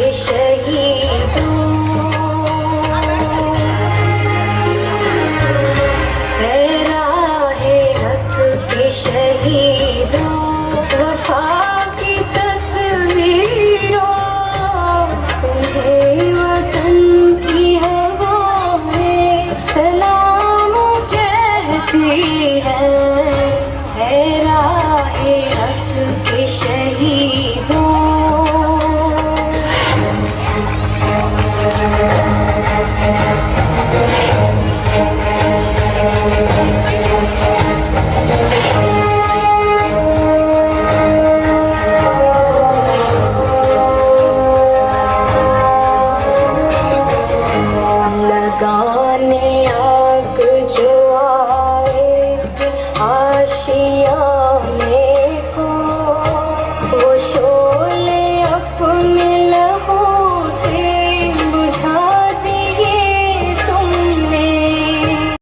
के शहीदों, है राहे हक के शहीदों, वफा की तस्वीरों, तुम्हें वतन की हवाएं सलाम कहती है राहे हक के शहीदों। लगाने आग जो आए आशिया में को, वो शोले अपने लहू से बुझा